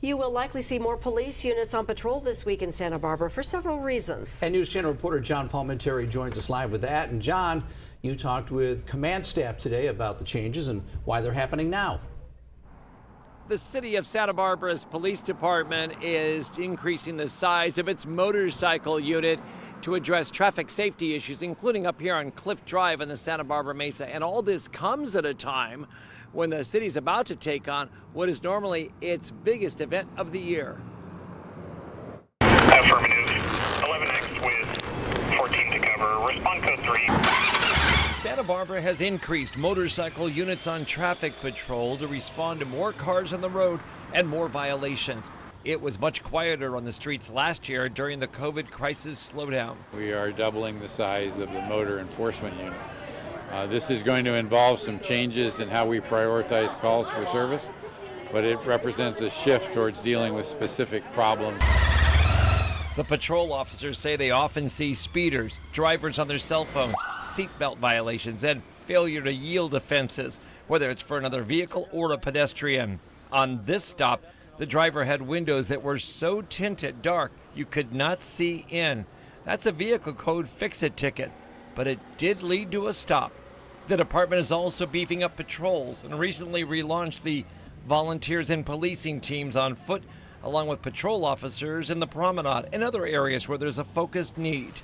You will likely see more police units on patrol this week in Santa Barbara for several reasons. And News Channel reporter John Palmentary joins us live with that. And John, you talked with command staff today about the changes and why they're happening now. The city of Santa Barbara's police department is increasing the size of its motorcycle unit to address traffic safety issues, including up here on Cliff Drive in the Santa Barbara Mesa. And all this comes at a time when the city's about to take on what is normally its biggest event of the year. Affirmative. 11X with 14 to cover. Respond code 3. Santa Barbara has increased motorcycle units on traffic patrol to respond to more cars on the road and more violations. It was much quieter on the streets last year during the COVID crisis slowdown. We are doubling the size of the motor enforcement unit. This is going to involve some changes in how we prioritize calls for service, but it represents a shift towards dealing with specific problems. The patrol officers say they often see speeders, drivers on their cell phones, seatbelt violations, and failure to yield offenses, whether it's for another vehicle or a pedestrian. On this stop, the driver had windows that were so tinted dark you could not see in. That's a vehicle code fix-it ticket, but it did lead to a stop. The department is also beefing up patrols and recently relaunched the volunteers and policing teams on foot, along with patrol officers in the promenade and other areas where there's a focused need.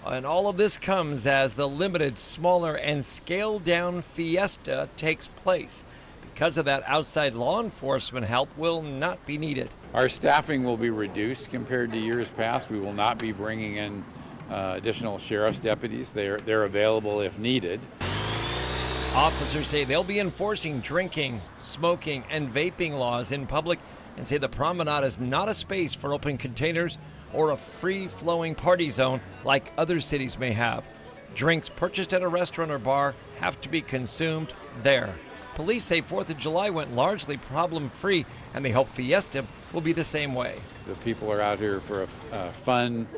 And all of this comes as the limited, smaller, and scaled-down Fiesta takes place. Because of that, outside law enforcement help will not be needed. Our staffing will be reduced compared to years past. We will not be bringing in additional sheriff's deputies. They're available if needed. Officers say they'll be enforcing drinking, smoking, and vaping laws in public and say the promenade is not a space for open containers or a free-flowing party zone like other cities may have. Drinks purchased at a restaurant or bar have to be consumed there. Police say 4th of July went largely problem-free, and they hope Fiesta will be the same way. The people are out here for a fun,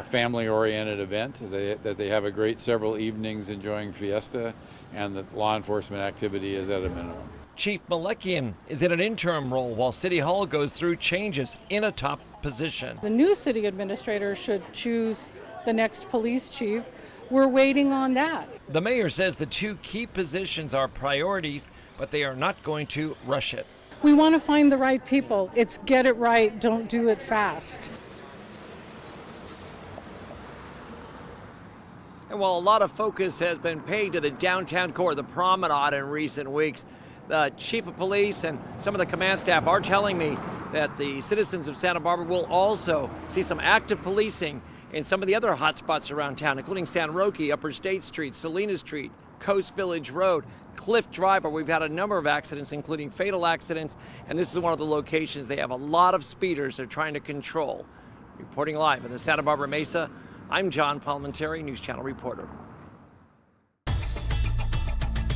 family-oriented event, that they have a great several evenings enjoying Fiesta, and that law enforcement activity is at a minimum. Chief Malekian is in an interim role while City Hall goes through changes in a top position. The new city administrator should choose the next police chief. We're waiting on that. The mayor says the two key positions are priorities, but they are not going to rush it. We want to find the right people. It's get it right, don't do it fast. And while a lot of focus has been paid to the downtown core, the promenade in recent weeks, the chief of police and some of the command staff are telling me that the citizens of Santa Barbara will also see some active policing in some of the other hot spots around town, including San Roque, Upper State Street, Salinas Street, Coast Village Road, Cliff Drive, where we've had a number of accidents, including fatal accidents, and this is one of the locations they have a lot of speeders they're trying to control. Reporting live in the Santa Barbara Mesa, I'm John Palmentary, News Channel reporter.